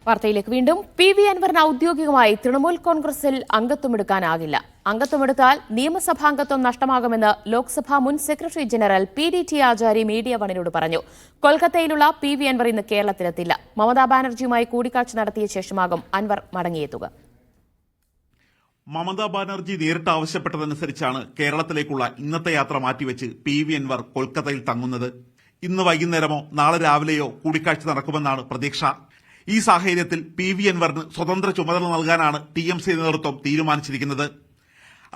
വാർത്തയിലേക്ക് വീണ്ടും. പി.വി. അൻവറിന് ഔദ്യോഗികമായി തൃണമൂൽ കോൺഗ്രസിൽ അംഗത്വമെടുക്കാനാകില്ല. അംഗത്വമെടുത്താൽ നിയമസഭാംഗത്വം നഷ്ടമാകുമെന്ന് ലോക്സഭാ മുൻ സെക്രട്ടറി ജനറൽ പി.ഡി.ടി. ആചാരി മീഡിയ വണിനോട് പറഞ്ഞു. കൊൽക്കത്തയിലുള്ള പി.വി. അൻവർ ഇന്ന് കേരളത്തിലെത്തില്ല. മമതാ ബാനർജിയുമായി കൂടിക്കാഴ്ച നടത്തിയ ശേഷമാകും അൻവർ മടങ്ങിയെത്തുക. മമതാ ബാനർജി നേരിട്ട് ആവശ്യപ്പെട്ടതനുസരിച്ചാണ് കേരളത്തിലേക്കുള്ള ഇന്നത്തെ യാത്ര മാറ്റിവെച്ച് പി.വി. അൻവർ കൊൽക്കത്തയിൽ തങ്ങുന്നത്. ഇന്ന് വൈകുന്നേരമോ നാളെ രാവിലെയോ കൂടിക്കാഴ്ച നടക്കുമെന്നാണ് പ്രതീക്ഷ. ഈ സാഹചര്യത്തിൽ പി.വി. അൻവറിന് സ്വതന്ത്ര ചുമതല നൽകാനാണ് ടി.എം.സി നേതൃത്വം തീരുമാനിച്ചിരിക്കുന്നത്.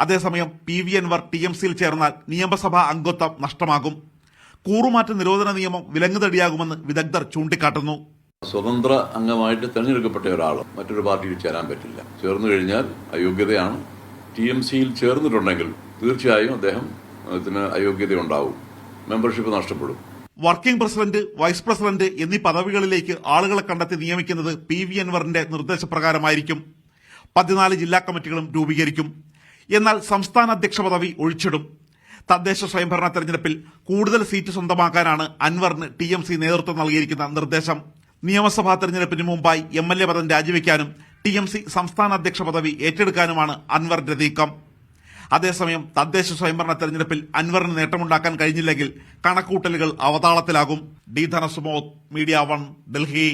അതേസമയം പി.വി. അൻവർ ടി.എം.സിയിൽ ചേർന്നാൽ നിയമസഭാ അംഗത്വം നഷ്ടമാകും. കൂറുമാറ്റ നിരോധന നിയമം വിലങ്ങുതടിയാകുമെന്ന് വിദഗ്ധർ ചൂണ്ടിക്കാട്ടുന്നു. സ്വതന്ത്ര അംഗമായിട്ട് തെരഞ്ഞെടുക്കപ്പെട്ട ഒരാൾ മറ്റൊരു പാർട്ടിയിൽ ചേരാൻ പറ്റില്ല. ചേർന്നു കഴിഞ്ഞാൽ അയോഗ്യതയാണ്. ടി.എം.സിയിൽ ചേർന്നിട്ടുണ്ടെങ്കിൽ തീർച്ചയായും അദ്ദേഹത്തിന് അയോഗ്യതയുണ്ടാവും, മെമ്പർഷിപ്പ് നഷ്ടപ്പെടും. വർക്കിംഗ് പ്രസിഡന്റ്, വൈസ് പ്രസിഡന്റ് എന്നീ പദവികളിലേക്ക് ആളുകളെ കണ്ടെത്തി നിയമിക്കുന്നത് പി.വി. അൻവറിന്റെ നിർദ്ദേശപ്രകാരമായിരിക്കും. 14 ജില്ലാ കമ്മിറ്റികളും രൂപീകരിക്കും. എന്നാൽ സംസ്ഥാന അധ്യക്ഷ പദവി ഒഴിച്ചിടും. തദ്ദേശ സ്വയംഭരണ തെരഞ്ഞെടുപ്പിൽ കൂടുതൽ സീറ്റ് സ്വന്തമാക്കാനാണ് അൻവറിന് ടി.എം.സി നേതൃത്വം നൽകിയിരിക്കുന്ന നിർദ്ദേശം. നിയമസഭാ തെരഞ്ഞെടുപ്പിന് മുമ്പായി എം.എൽ.എ പദം രാജിവെക്കാനും ടി.എം.സി സംസ്ഥാന അധ്യക്ഷ പദവി ഏറ്റെടുക്കാനുമാണ് അൻവറിന്റെ നീക്കം. അതേസമയം തദ്ദേശ സ്വയംഭരണ തെരഞ്ഞെടുപ്പിൽ അൻവറിന് നേട്ടമുണ്ടാക്കാൻ കഴിഞ്ഞില്ലെങ്കിൽ കണക്കൂട്ടലുകൾ അവതാളത്തിലാകും. D Dhanasumod, Media 1, Delhi.